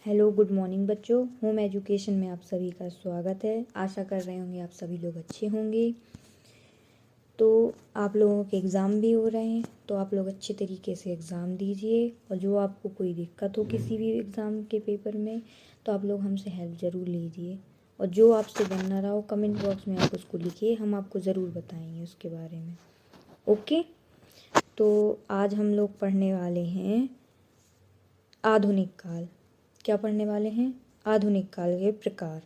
Hello good morning बच्चों। Home education में आप सभी का स्वागत है। आशा कर रहे होंगे आप सभी लोग अच्छे होंगे। तो आप लोगों के एग्ज़ाम भी हो रहे हैं, तो आप लोग अच्छे तरीके से एग्ज़ाम दीजिए। और जो आपको कोई दिक्कत हो किसी भी एग्ज़ाम के पेपर में, तो आप लोग हमसे हेल्प ज़रूर लीजिए। और जो आपसे बन ना रहा हो कमेंट बॉक्स में आप उसको लिखिए, हम आपको ज़रूर बताएंगे उसके बारे में। ओके, तो आज हम लोग पढ़ने वाले हैं आधुनिक काल। क्या पढ़ने वाले हैं? आधुनिक काल के प्रकार।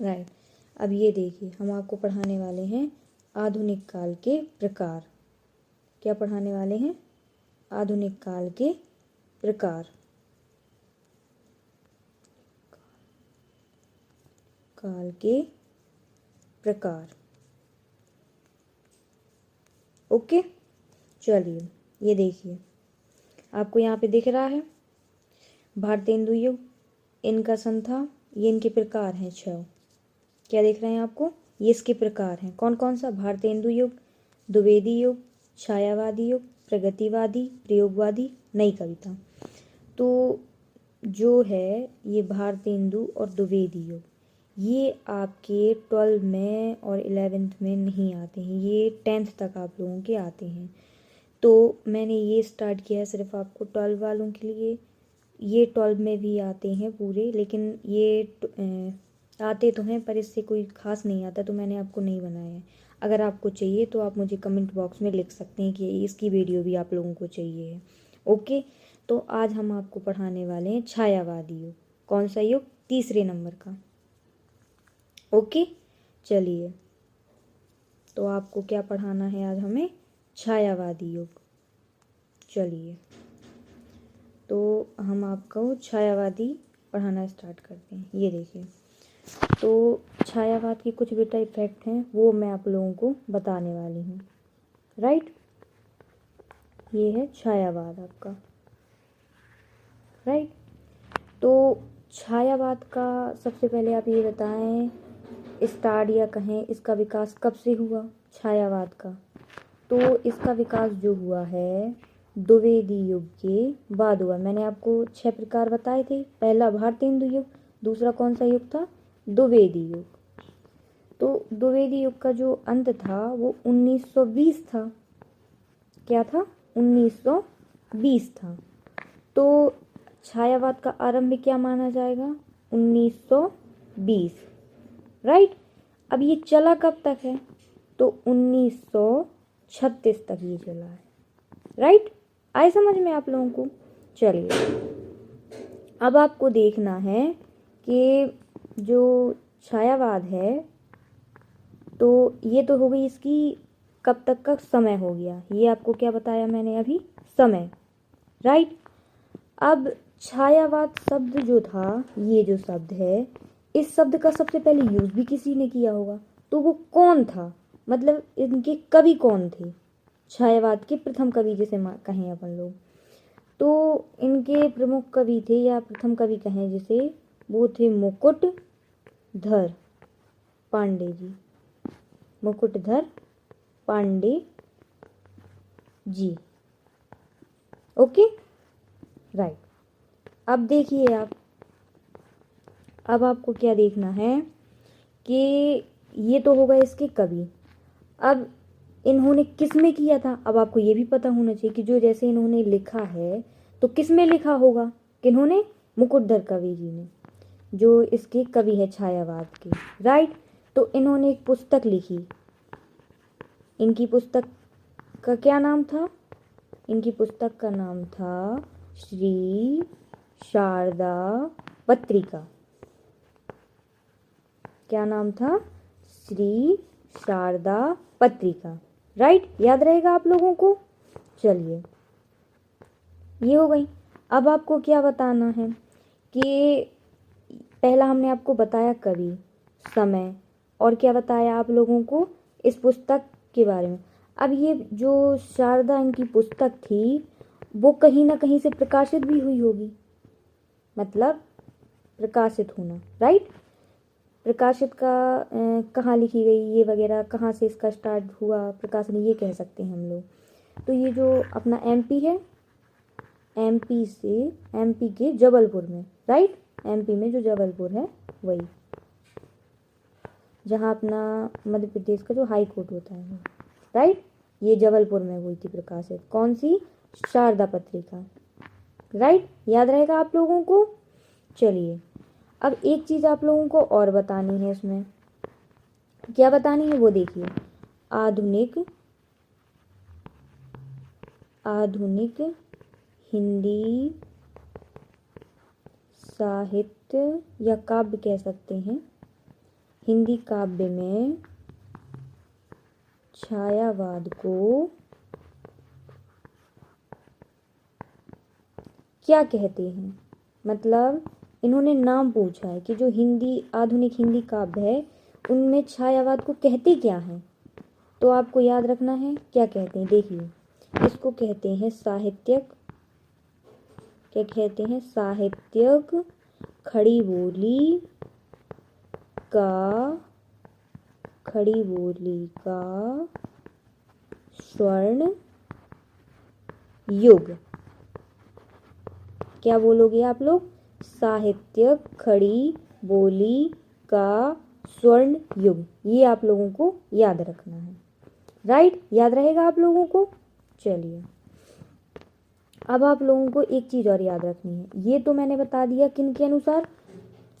राइट। अब ये देखिए, हम आपको पढ़ाने वाले हैं आधुनिक काल के प्रकार। क्या पढ़ाने वाले हैं? आधुनिक काल के प्रकार। काल के प्रकार। ओके, चलिए ये देखिए, आपको यहाँ पे दिख रहा है भारतेंदु युग, इनका सन था। ये इनके प्रकार हैं 6। क्या देख रहे हैं आपको? ये इसके प्रकार हैं। कौन कौन सा? भारतेंदु युग, द्विवेदी युग, छायावादी युग, प्रगतिवादी, प्रयोगवादी, नई कविता। तो जो है ये भारतेंदु और द्विवेदी युग, ये आपके 12 में और 11th में नहीं आते हैं, ये 10th तक आप लोगों के आते हैं। तो मैंने ये स्टार्ट किया है सिर्फ आपको 12 वालों के लिए। ये 12 में भी आते हैं पूरे, लेकिन ये आते तो हैं पर इससे कोई ख़ास नहीं आता, तो मैंने आपको नहीं बनाया है। अगर आपको चाहिए तो आप मुझे कमेंट बॉक्स में लिख सकते हैं कि इसकी वीडियो भी आप लोगों को चाहिए है। ओके, तो आज हम आपको पढ़ाने वाले हैं छायावादी युग। कौन सा युग? तीसरे नंबर का। ओके, चलिए, तो आपको क्या पढ़ाना है आज हमें? छायावादी युग। चलिए, तो हम आपको छायावादी पढ़ाना स्टार्ट करते हैं। ये देखिए, तो छायावाद के कुछ बेटा इफेक्ट हैं, वो मैं आप लोगों को बताने वाली हूँ। राइट, ये है छायावाद आपका। राइट, तो छायावाद का सबसे पहले आप ये बताएं, स्टार्ट या कहें इसका विकास कब से हुआ छायावाद का? तो इसका विकास जो हुआ है द्विवेदी युग के बाद हुआ। मैंने आपको 6 प्रकार बताए थे। पहला भारतेंदु युग, दूसरा कौन सा युग था? द्विवेदी युग। तो द्विवेदी युग का जो अंत था वो 1920 था। क्या था? 1920 था। तो छायावाद का आरंभ क्या माना जाएगा? 1920। राइट। अब ये चला कब तक है? तो 1936 तक ये चला है। राइट, आए समझ में आप लोगों को? चलिए, अब आपको देखना है कि जो छायावाद है, तो ये तो हो गई इसकी कब तक का समय हो गया। ये आपको क्या बताया मैंने अभी? समय। राइट, अब छायावाद शब्द जो था, ये जो शब्द है, इस शब्द का सबसे पहले यूज भी किसी ने किया होगा। तो वो कौन था? मतलब इनके कवि कौन थे? छायावाद के प्रथम कवि जिसे कहें अपन लोग, तो इनके प्रमुख कवि थे या प्रथम कवि कहें जिसे, वो थे मुकुटधर पांडे जी। मुकुटधर पांडे जी। Okay, right. अब देखिए आप, अब आपको क्या देखना है कि ये तो होगा इसके कवि। अब इन्होंने किस में किया था? अब आपको ये भी पता होना चाहिए कि जो जैसे इन्होंने लिखा है तो किस में लिखा होगा? किन्होंने? मुकुटधर कवि जी ने, जो इसके कवि है छायावाद के। राइट, तो इन्होंने एक पुस्तक लिखी। इनकी पुस्तक का क्या नाम था? इनकी पुस्तक का नाम था श्री शारदा पत्रिका। क्या नाम था? श्री शारदा पत्रिका। राइट, याद रहेगा आप लोगों को? चलिए, ये हो गई। अब आपको क्या बताना है कि पहला हमने आपको बताया कवि, समय, और क्या बताया आप लोगों को? इस पुस्तक के बारे में। अब ये जो शारदा इनकी पुस्तक थी, वो कहीं ना कहीं से प्रकाशित भी हुई होगी। मतलब प्रकाशित होना। राइट, प्रकाशित का कहाँ लिखी गई, ये वगैरह कहाँ से इसका स्टार्ट हुआ प्रकाशन, ये कह सकते हैं हम लोग। तो ये जो अपना एमपी है, एमपी के जबलपुर में, राइट। एमपी में जो जबलपुर है वही, जहाँ अपना मध्य प्रदेश का जो हाई कोर्ट होता है, राइट। ये जबलपुर में हुई थी प्रकाशित। कौन सी? शारदा पत्रिका, राइट। याद रहेगा आप लोगों को। चलिए अब एक चीज़ आप लोगों को और बतानी है इसमें। क्या बतानी है वो देखिए। आधुनिक हिंदी साहित्य या काव्य कह सकते हैं, हिंदी काव्य में छायावाद को क्या कहते हैं। मतलब इन्होंने नाम पूछा है कि जो आधुनिक हिंदी काव्य है उनमें छायावाद को कहते क्या हैं। तो आपको याद रखना है क्या कहते हैं। देखिए इसको कहते हैं साहित्यक, क्या कहते हैं? साहित्यक खड़ी बोली का स्वर्ण युग। क्या बोलोगे आप लोग? साहित्यक खड़ी बोली का स्वर्ण युग। ये आप लोगों को याद रखना है, राइट। याद रहेगा आप लोगों को। चलिए अब आप लोगों को एक चीज और याद रखनी है। ये तो मैंने बता दिया किन के अनुसार।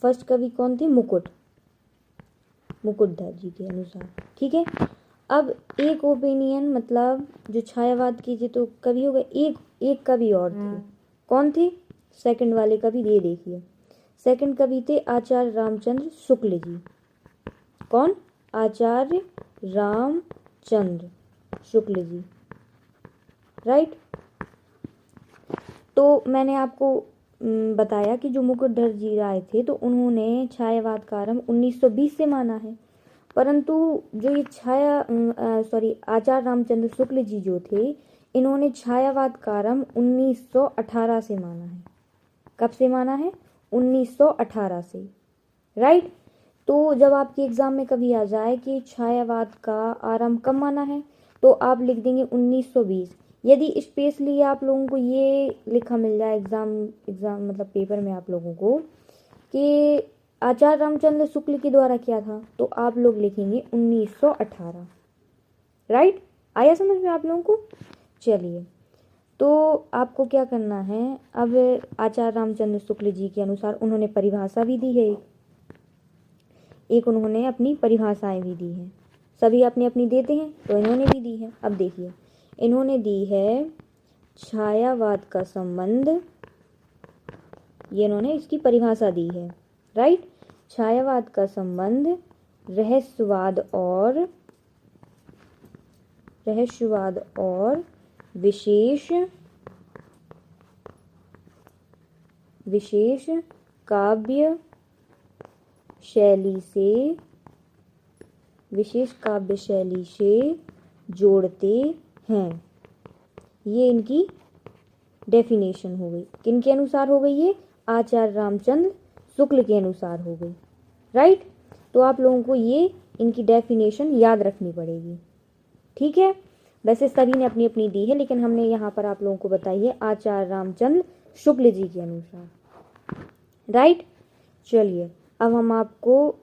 फर्स्ट कवि कौन थे? मुकुटधर जी के अनुसार, ठीक है। अब एक ओपिनियन, मतलब जो छायावाद की जो तो कवि हो गए, एक कवि और थे। कौन थे? सेकंड वाले कवि ये देखिए। सेकंड कवि थे आचार्य रामचंद्र शुक्ल जी। कौन? आचार्य रामचंद्र शुक्ल जी, राइट। तो मैंने आपको बताया कि जो मुकुटधर जी राय थे तो उन्होंने छायावाद का आरंभ 1920 से माना है, परंतु जो ये आचार्य रामचंद्र शुक्ल जी जो थे, इन्होंने छायावाद का आरंभ 1918 से माना है। कब से माना है? 1918 से, राइट। तो जब आपके एग्जाम में कभी आ जाए कि छायावाद का आरंभ कब माना है, तो आप लिख देंगे 1920। यदि स्पेशली आप लोगों को ये लिखा मिल जाए एग्जाम मतलब पेपर में आप लोगों को कि आचार्य रामचंद्र शुक्ल के द्वारा किया था, तो आप लोग लिखेंगे 1918, राइट। आया समझ में आप लोगों को। चलिए तो आपको क्या करना है, अब आचार्य रामचंद्र शुक्ल जी के अनुसार उन्होंने परिभाषा भी दी है, एक उन्होंने अपनी परिभाषाएं भी दी हैं। सभी अपनी अपनी देते हैं, तो इन्होंने भी दी है। अब देखिए इन्होंने दी है छायावाद का संबंध, ये इन्होंने इसकी परिभाषा दी है, राइट। छायावाद का संबंध रहस्यवाद और विशेष काव्य शैली से जोड़ते हैं। ये इनकी डेफिनेशन हो गई। किनके अनुसार हो गई? ये आचार्य रामचंद्र शुक्ल के अनुसार हो गई, राइट। तो आप लोगों को ये इनकी डेफिनेशन याद रखनी पड़ेगी, ठीक है। वैसे सभी ने अपनी अपनी दी है, लेकिन हमने यहाँ पर आप लोगों को बताई है आचार्य रामचंद्र शुक्ल जी के अनुसार, राइट। चलिए अब हम आपको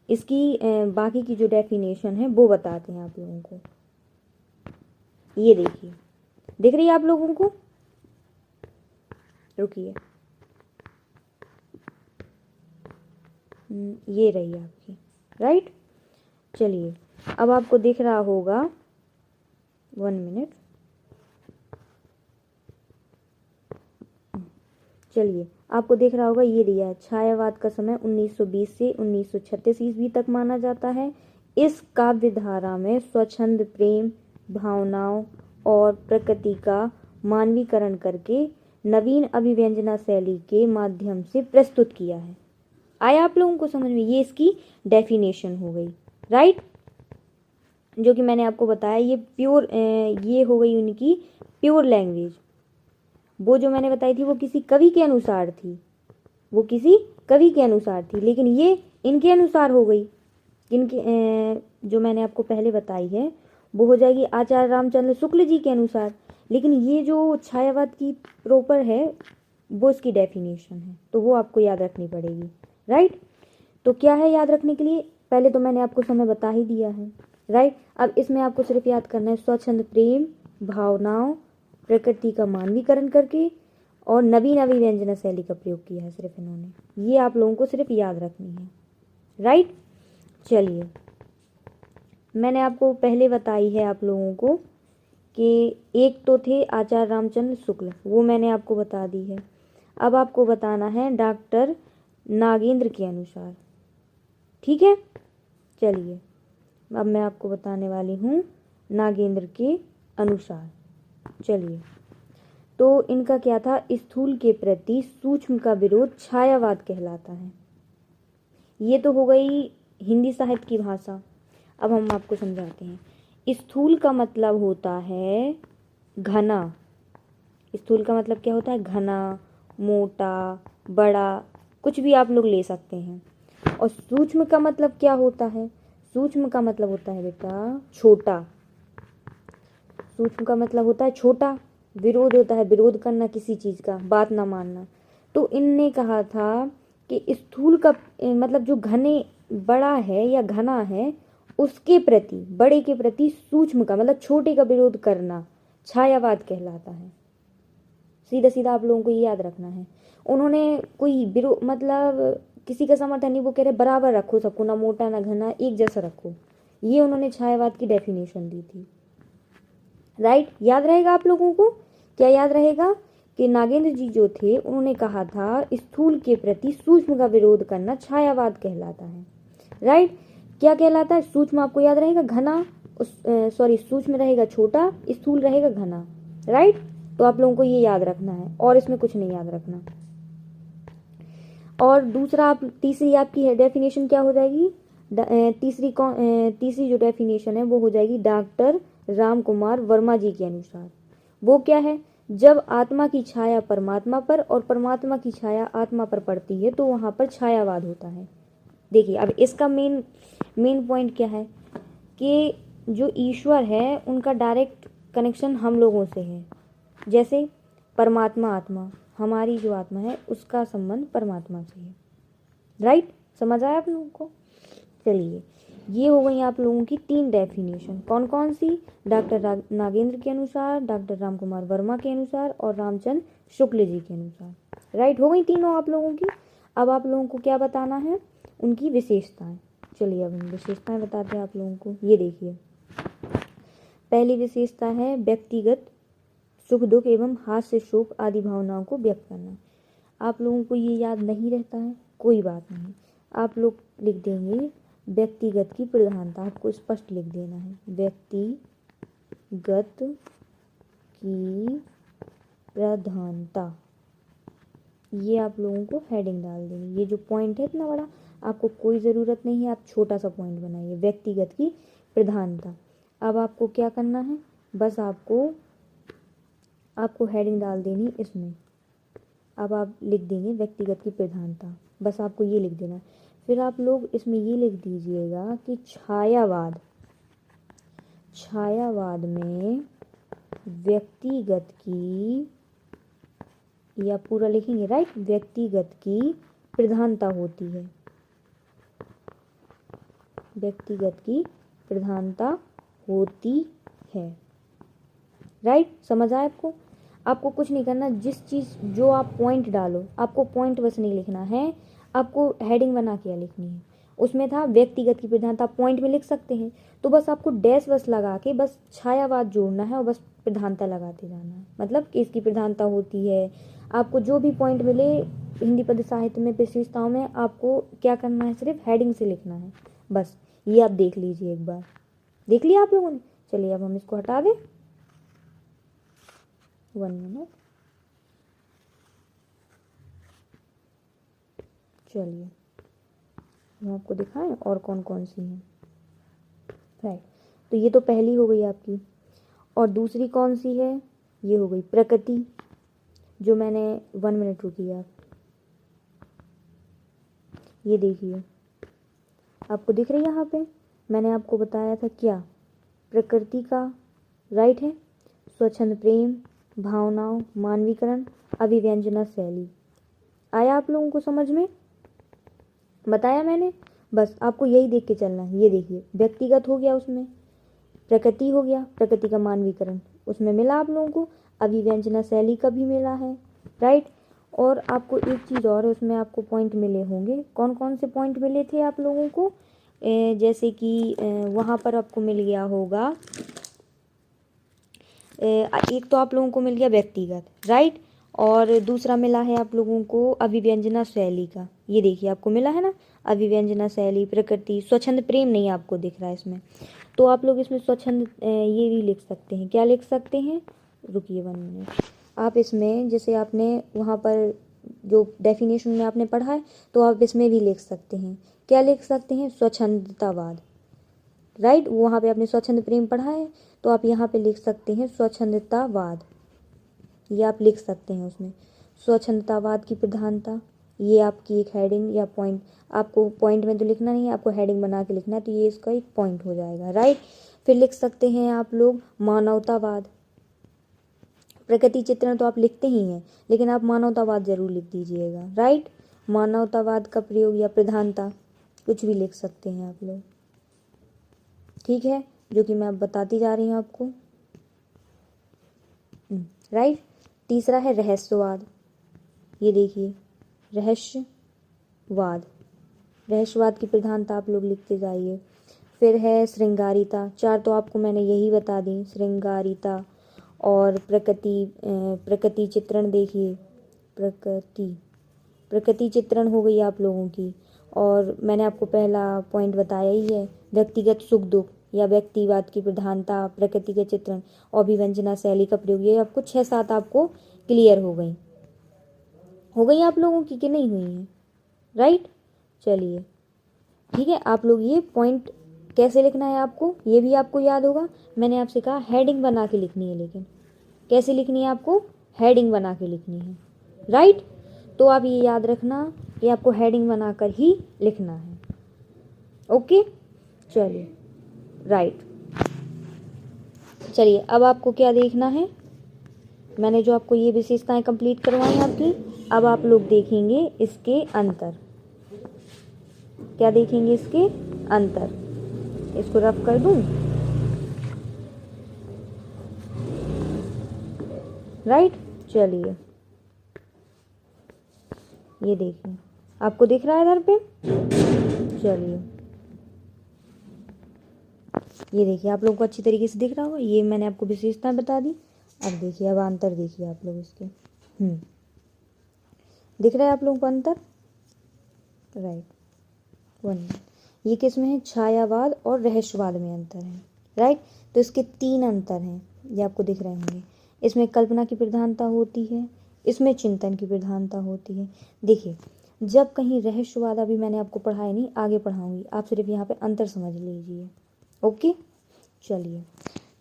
इसकी बाकी की जो डेफिनेशन है वो बताते हैं आप लोगों को। ये देखिए, दिख रही है आप लोगों को? रुकिए, ये रही आपकी, राइट। चलिए अब आपको दिख रहा होगा, 1 मिनट। चलिए आपको दिख रहा होगा, ये दिया है छायावाद का समय 1920 से 1936 ईस्वी तक माना जाता है। इस काव्य धारा में स्वच्छंद प्रेम भावनाओं और प्रकृति का मानवीकरण करके नवीन अभिव्यंजना शैली के माध्यम से प्रस्तुत किया है। आया आप लोगों को समझ में? ये इसकी डेफिनेशन हो गई, राइट। जो कि मैंने आपको बताया, ये प्योर ये हो गई उनकी प्योर लैंग्वेज। वो जो मैंने बताई थी वो किसी कवि के अनुसार थी, लेकिन ये इनके अनुसार हो गई। इनके जो मैंने आपको पहले बताई है वो हो जाएगी आचार्य रामचंद्र शुक्ल जी के अनुसार, लेकिन ये जो छायावाद की प्रॉपर है वो इसकी डेफिनेशन है, तो वो आपको याद रखनी पड़ेगी। राइट, तो क्या है याद रखने के लिए, पहले तो मैंने आपको समय बता ही दिया है। राइट, अब इसमें आपको सिर्फ याद करना है स्वच्छंद प्रेम, भावनाओं, प्रकृति का मानवीकरण करके और नवी नवी व्यंजना शैली का प्रयोग किया है सिर्फ इन्होंने, ये आप लोगों को सिर्फ याद रखनी है। राइट, चलिए मैंने आपको पहले बताई है आप लोगों को कि एक तो थे आचार्य रामचंद्र शुक्ल, वो मैंने आपको बता दी है। अब आपको बताना है डॉक्टर नागेंद्र के अनुसार। ठीक है, चलिए अब मैं आपको बताने वाली हूँ नागेंद्र के अनुसार। चलिए, तो इनका क्या था, स्थूल के प्रति सूक्ष्म का विरोध छायावाद कहलाता है। ये तो हो गई हिंदी साहित्य की भाषा। अब हम आपको समझाते हैं। स्थूल का मतलब होता है घना। स्थूल का मतलब क्या होता है, घना, मोटा, बड़ा, कुछ भी आप लोग ले सकते हैं। और सूक्ष्म का मतलब क्या होता है, सूक्ष्म का मतलब होता है बेटा छोटा। सूक्ष्म का मतलब होता है छोटा। विरोध होता है विरोध करना किसी चीज का, बात ना मानना। तो इनने कहा था कि स्थूल का मतलब जो घने बड़ा है या घना है उसके प्रति, बड़े के प्रति सूक्ष्म का मतलब छोटे का विरोध करना छायावाद कहलाता है। सीधा सीधा आप लोगों को ये याद रखना है। उन्होंने कोई विरोध मतलब किसी का समर्थन नहीं, वो कह रहे बराबर रखो सबको, ना मोटा ना घना, एक जैसा रखो। ये उन्होंने छायावाद की डेफिनेशन दी थी। राइट, याद रहेगा आप लोगों को, क्या याद रहेगा कि नागेंद्र जी जो थे उन्होंने कहा था स्थूल के प्रति सूक्ष्म का विरोध करना छायावाद कहलाता है। राइट, क्या कहलाता है, सूक्ष्म आपको याद रहेगा घना, सूक्ष्म रहेगा छोटा, स्थूल रहेगा घना। राइट, तो आप लोगों को ये याद रखना है और इसमें कुछ नहीं याद रखना। और दूसरा आप तीसरी आपकी डेफिनेशन क्या हो जाएगी, तीसरी जो डेफिनेशन है वो हो जाएगी डॉक्टर राम कुमार वर्मा जी के अनुसार। वो क्या है, जब आत्मा की छाया परमात्मा पर और परमात्मा की छाया आत्मा पर पड़ती है तो वहां पर छायावाद होता है। देखिए अब इसका मेन पॉइंट क्या है कि जो ईश्वर है उनका डायरेक्ट कनेक्शन हम लोगों से है। जैसे परमात्मा आत्मा, हमारी जो आत्मा है उसका संबंध परमात्मा से है। राइट, समझ आया आप लोगों को। चलिए, ये हो गई आप लोगों की 3 डेफिनेशन। कौन कौन सी, डॉक्टर नागेंद्र के अनुसार, डॉक्टर राम कुमार वर्मा के अनुसार और रामचंद्र शुक्ल जी के अनुसार। राइट, हो गई तीनों आप लोगों की। अब आप लोगों को क्या बताना है, उनकी विशेषताएं। चलिए अब हम विशेषताएं बताते हैं आप लोगों को। ये देखिए, पहली विशेषता है व्यक्तिगत सुख दुख एवं हास्य शोक आदि भावनाओं को व्यक्त करना। आप लोगों को ये याद नहीं रहता है, कोई बात नहीं, आप लोग लिख देंगे व्यक्तिगत की प्रधानता, आपको स्पष्ट लिख देना है व्यक्तिगत की प्रधानता। ये आप लोगों को हेडिंग डाल देंगे। ये जो पॉइंट है इतना बड़ा, आपको कोई ज़रूरत नहीं है, आप छोटा सा पॉइंट बनाइए, व्यक्तिगत की प्रधानता। अब आपको क्या करना है, बस आपको हेडिंग डाल देनी इसमें। अब आप लिख देंगे व्यक्तिगत की प्रधानता, बस आपको ये लिख देना। फिर आप लोग इसमें ये लिख दीजिएगा कि छायावाद में व्यक्तिगत की, या पूरा लिखेंगे, राइट, व्यक्तिगत की प्रधानता होती है, व्यक्तिगत की प्रधानता होती है। राइट, समझ आया आपको। आपको कुछ नहीं करना, जिस चीज़ जो आप पॉइंट डालो, आपको पॉइंट बस नहीं लिखना है, आपको हेडिंग बना के लिखनी है। उसमें था व्यक्तिगत की प्रधानता, पॉइंट में लिख सकते हैं, तो बस आपको डैश बस लगा के बस छायावाद जोड़ना है और बस प्रधानता लगाते जाना है, मतलब कि इसकी प्रधानता होती है। आपको जो भी पॉइंट मिले हिंदी पद साहित्य में विशेषताओं में, आपको क्या करना है, सिर्फ हेडिंग से लिखना है बस। ये आप देख लीजिए एक बार, देख लिया आप लोगों ने। चलिए अब हम इसको हटा दें, 1 मिनट। चलिए हम आपको दिखाएं और कौन कौन सी हैं। राइट, तो ये तो पहली हो गई आपकी, और दूसरी कौन सी है, ये हो गई प्रकृति, जो मैंने 1 मिनट रुकी आप, ये देखिए आपको दिख रही है यहाँ पे, मैंने आपको बताया था क्या, प्रकृति का राइट है स्वच्छंद प्रेम, भावनाओं, मानवीकरण, अभिव्यंजना शैली। आया आप लोगों को समझ में? बताया मैंने? बस आपको यही देख के चलना है। ये देखिए, व्यक्तिगत हो गया, उसमें प्रकृति हो गया, प्रकृति का मानवीकरण उसमें मिला आप लोगों को, अभिव्यंजना शैली का भी मिला है, राइट। और आपको एक चीज़ और, उसमें आपको पॉइंट मिले होंगे। कौन कौन से पॉइंट मिले थे आप लोगों को? जैसे कि वहाँ पर आपको मिल गया होगा, एक तो आप लोगों को मिल गया व्यक्तिगत, राइट, और दूसरा मिला है आप लोगों को अभिव्यंजना शैली का। ये देखिए आपको मिला है ना, अभिव्यंजना शैली, प्रकृति, स्वच्छंद प्रेम नहीं आपको दिख रहा है इसमें, तो आप लोग इसमें स्वच्छंद ये भी लिख सकते हैं। क्या लिख सकते हैं? रुकिए 1 मिनट। आप इसमें जैसे आपने वहाँ पर जो डेफिनेशन में आपने पढ़ा है, तो आप इसमें भी लिख सकते हैं। क्या लिख सकते हैं? स्वच्छंदतावाद, राइट। वहाँ पे आपने स्वच्छंद प्रेम पढ़ा है, तो आप यहाँ पे लिख सकते हैं स्वच्छंदतावाद। ये आप लिख सकते हैं उसमें, स्वच्छंदतावाद की प्रधानता। ये आपकी एक हेडिंग या पॉइंट, आपको पॉइंट में तो लिखना नहीं है, आपको हेडिंग बना के लिखना है, तो ये इसका एक पॉइंट हो जाएगा, राइट। फिर लिख सकते हैं आप लोग मानवतावाद। प्रकृति चित्रण तो आप लिखते ही हैं, लेकिन आप मानवतावाद जरूर लिख दीजिएगा, राइट। मानवतावाद का प्रयोग या प्रधानता, कुछ भी लिख सकते हैं आप लोग, ठीक है, जो कि मैं अब बताती जा रही हूँ आपको, राइट। तीसरा है रहस्यवाद। ये देखिए, रहस्यवाद, रहस्यवाद की प्रधानता आप लोग लिखते जाइए। फिर है श्रृंगारिता। 4 तो आपको मैंने यही बता दी, श्रृंगारिता और प्रकृति चित्रण। देखिए, प्रकृति चित्रण हो गई आप लोगों की, और मैंने आपको पहला पॉइंट बताया ही है, व्यक्तिगत सुख दुख या व्यक्तिवाद की प्रधानता, प्रकृति के चित्रण, अभिव्यंजना शैली का प्रयोग। ये आपको 6-7 आपको क्लियर हो गई आप लोगों की कि नहीं हुई है, राइट। चलिए ठीक है, आप लोग ये पॉइंट कैसे लिखना है आपको, ये भी आपको याद होगा। मैंने आपसे कहा हेडिंग बना के लिखनी है, लेकिन कैसे लिखनी है आपको? हेडिंग बना के लिखनी है, राइट। तो आप ये याद रखना कि आपको हेडिंग बनाकर ही लिखना है, ओके। चलिए, राइट। चलिए, अब आपको क्या देखना है, मैंने जो आपको ये विशेषताएं कंप्लीट करवाई आपकी, अब आप लोग देखेंगे इसके अंतर। क्या देखेंगे? इसके अंतर। इसको रफ कर दूं, राइट। चलिए, ये देखिए, आपको दिख रहा है इधर पे? चलिए, ये देखिए, आप लोगों को अच्छी तरीके से दिख रहा होगा। ये मैंने आपको विशेषताएं बता दी। अब देखिए, अब अंतर देखिए आप लोग इसके, दिख रहा है आप लोगों को अंतर, राइट। 1 ये किस में है? छायावाद और रहस्यवाद में अंतर है, राइट। तो इसके 3 अंतर हैं, ये आपको दिख रहे होंगे। इसमें कल्पना की प्रधानता होती है, इसमें चिंतन की प्रधानता होती है। देखिए, जब कहीं रहस्यवाद, अभी मैंने आपको पढ़ाया नहीं, आगे पढ़ाऊंगी, आप सिर्फ यहाँ पे अंतर समझ लीजिए, ओके। चलिए,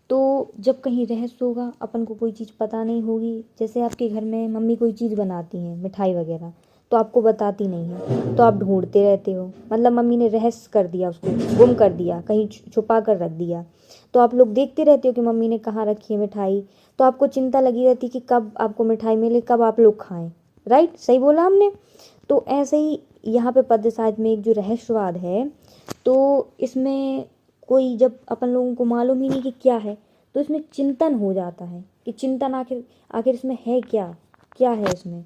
तो जब कहीं रहस्य होगा, अपन को कोई चीज़ पता नहीं होगी, जैसे आपके घर में मम्मी कोई चीज़ बनाती हैं, मिठाई वगैरह, तो आपको बताती नहीं है, तो आप ढूंढते रहते हो, मतलब मम्मी ने रहस्य कर दिया, उसको गुम कर दिया, कहीं छुपा कर रख दिया, तो आप लोग देखते रहते हो कि मम्मी ने कहाँ रखी है मिठाई, तो आपको चिंता लगी रहती कि कब आपको मिठाई मिले, कब आप लोग खाएं, राइट। सही बोला हमने। तो ऐसे ही यहाँ पे पद्य साहित्य में एक जो रहस्यवाद है, तो इसमें कोई, जब अपन लोगों को मालूम ही नहीं कि क्या है, तो इसमें चिंतन हो जाता है कि चिंतन आखिर इसमें है क्या है इसमें,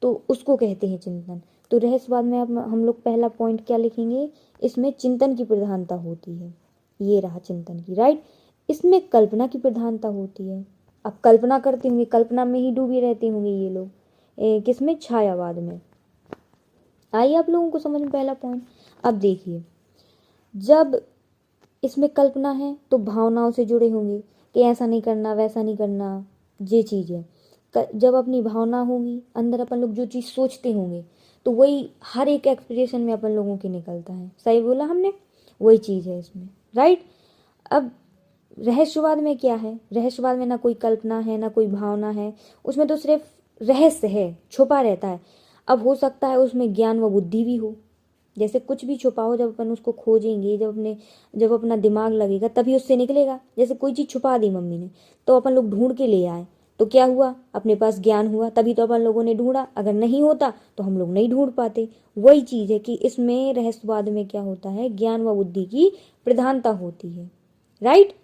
तो उसको कहते हैं चिंतन। तो रहस्यवाद में अब हम लोग पहला पॉइंट क्या लिखेंगे? इसमें चिंतन की प्रधानता होती है, ये रहा चिंतन की, राइट। इसमें कल्पना की प्रधानता होती है। अब कल्पना करते होंगे, कल्पना में ही डूबे रहते होंगे ये लोग, किसमें? छायावाद में। आइए आप लोगों को समझ में पहला पॉइंट। अब देखिए, जब इसमें कल्पना है तो भावनाओं से जुड़े होंगे कि ऐसा नहीं करना, वैसा नहीं करना, ये चीज़ है। जब अपनी भावना होगी अंदर, अपन लोग जो चीज़ सोचते होंगे, तो वही हर एक एक्सप्रेशन में अपन लोगों के निकलता है। सही बोला हमने, वही चीज़ है इसमें, राइट। अब रहस्यवाद में क्या है? रहस्यवाद में ना कोई कल्पना है, ना कोई भावना है, उसमें तो सिर्फ रहस्य है, छुपा रहता है। अब हो सकता है उसमें ज्ञान व बुद्धि भी हो, जैसे कुछ भी छुपा हो, जब अपन उसको खोजेंगे, जब अपना दिमाग लगेगा तभी उससे निकलेगा। जैसे कोई चीज़ छुपा दी मम्मी ने तो अपन लोग ढूंढ के ले आए, तो क्या हुआ, अपने पास ज्ञान हुआ, तभी तो अपन लोगों ने ढूंढा। अगर नहीं होता तो हम लोग नहीं ढूंढ पाते। वही चीज़ है कि इसमें रहस्यवाद में क्या होता है, ज्ञान व बुद्धि की प्रधानता होती है, राइट।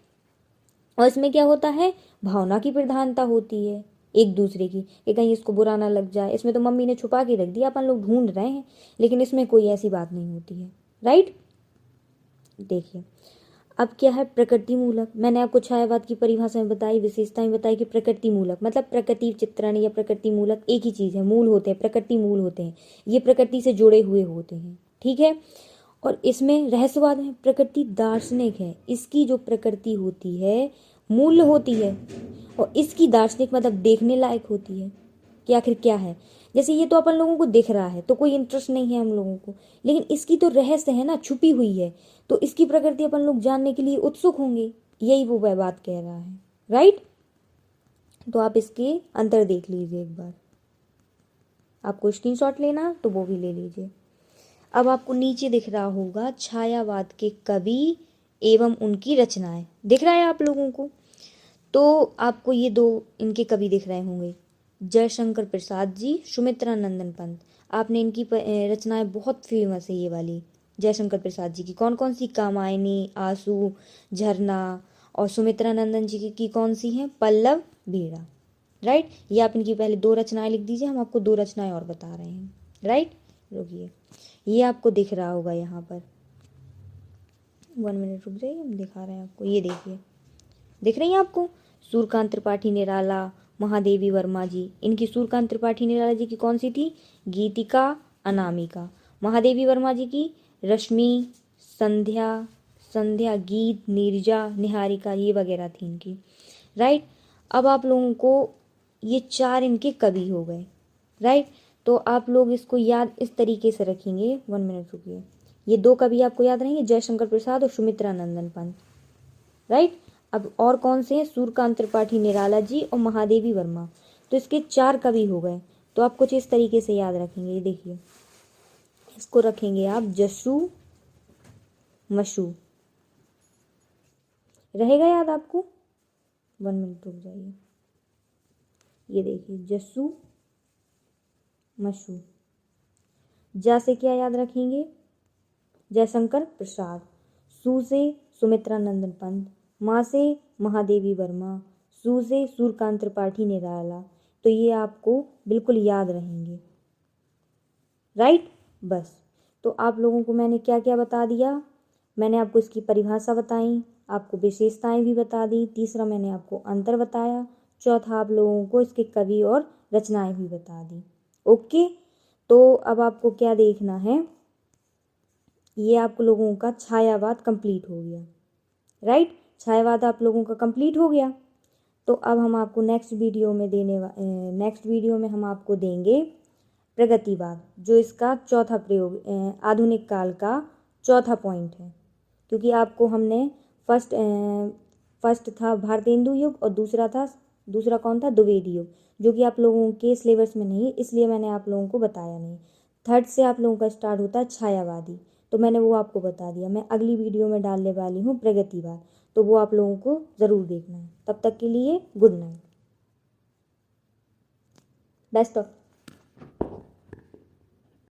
और इसमें क्या होता है, भावना की प्रधानता होती है एक दूसरे की, कि कहीं इसको बुरा ना लग जाए। इसमें तो मम्मी ने छुपा के रख दिया, अपन लोग ढूंढ रहे हैं, लेकिन इसमें कोई ऐसी बात नहीं होती है, राइट। देखिए अब क्या है, प्रकृति मूलक। मैंने आपको छायावाद की परिभाषा में बताई, विशेषताएं बताई कि प्रकृति मूलक मतलब प्रकृति चित्रण या प्रकृति मूलक एक ही चीज़ है, मूल होते हैं, प्रकृति मूल होते हैं, ये प्रकृति से जुड़े हुए होते हैं, ठीक है। और इसमें रहस्यवाद है, प्रकृति दार्शनिक है, इसकी जो प्रकृति होती है मूल्य होती है, और इसकी दार्शनिक मतलब देखने लायक होती है कि आखिर क्या है। जैसे ये तो अपन लोगों को दिख रहा है तो कोई इंटरेस्ट नहीं है हम लोगों को, लेकिन इसकी तो रहस्य है ना, छुपी हुई है, तो इसकी प्रकृति अपन लोग जानने के लिए उत्सुक होंगे। यही वो वह बात कह रहा है, राइट। तो आप इसके अंतर देख लीजिए एक बार, आपको स्क्रीनशॉट लेना तो वो भी ले लीजिए। अब आपको नीचे दिख रहा होगा छायावाद के कवि एवं उनकी रचनाएं, दिख रहा है आप लोगों को। तो आपको ये दो इनके कवि दिख रहे होंगे, जयशंकर प्रसाद जी, सुमित्रा नंदन पंत। आपने इनकी रचनाएं बहुत फेमस है ये वाली, जयशंकर प्रसाद जी की कौन कौन सी, कामायनी, आंसू, झरना, और सुमित्रा नंदन जी की कौन सी हैं, पल्लव, बीड़ा, राइट। ये आप इनकी पहले दो रचनाएं लिख दीजिए, हम आपको दो रचनाएं और बता रहे हैं, राइट। रुकिए, ये आपको दिख रहा होगा यहाँ पर, 1 मिनट रुक जाइए, हम दिखा रहे हैं आपको। ये देखिए, दिख रही है आपको, सूर्यकांत त्रिपाठी निराला, महादेवी वर्मा जी। इनकी सूर्यकांत त्रिपाठी निराला जी की कौन सी थी, गीतिका, अनामिका। महादेवी वर्मा जी की रश्मि, संध्या, संध्या, गीत, नीरजा, निहारिका, ये वगैरह थी इनकी, राइट। अब आप लोगों को ये चार इनके कवि हो गए, राइट। तो आप लोग इसको याद इस तरीके से रखेंगे, 1 मिनट रुकिए, ये दो कवि आपको याद रहेंगे, जयशंकर प्रसाद और सुमित्रा नंदन पंत, राइट। अब और कौन से हैं, सूर्यकांत त्रिपाठी निराला जी और महादेवी वर्मा। तो इसके चार कवि हो गए। तो आप कुछ इस तरीके से याद रखेंगे, ये देखिए, इसको रखेंगे आप जस्सू मशू, रहेगा याद आपको, 1 मिनट रुक जाइए, ये देखिए जस्सू मशू। जा से क्या याद रखेंगे, जयशंकर प्रसाद, सू से सुमित्रा नंदन पंत, माँ से महादेवी वर्मा, सू से सूर्यकांत त्रिपाठी निराला। तो ये आपको बिल्कुल याद रहेंगे, राइट। बस, तो आप लोगों को मैंने क्या क्या बता दिया, मैंने आपको इसकी परिभाषा बताई, आपको विशेषताएं भी बता दी, तीसरा मैंने आपको अंतर बताया, चौथा आप लोगों को इसके कवि और रचनाएं भी बता दी, ओके। तो अब आपको क्या देखना है, ये आप लोगों का छायावाद कंप्लीट हो गया, राइट। छायावाद आप लोगों का कंप्लीट हो गया। तो अब हम आपको नेक्स्ट वीडियो में हम आपको देंगे प्रगतिवाद, जो इसका चौथा प्रयोग, आधुनिक काल का चौथा पॉइंट है। क्योंकि आपको हमने फर्स्ट था भारतेंदु युग और दूसरा कौन था, द्विवेदी युग, जो कि आप लोगों के सिलेबस में नहीं, इसलिए मैंने आप लोगों को बताया नहीं। थर्ड से आप लोगों का स्टार्ट होता है छायावादी, तो मैंने वो आपको बता दिया। मैं अगली वीडियो में डालने वाली हूँ प्रगतिवाद, तो वो आप लोगों को ज़रूर देखना है। तब तक के लिए गुड नाइट, बेस्ट ऑफ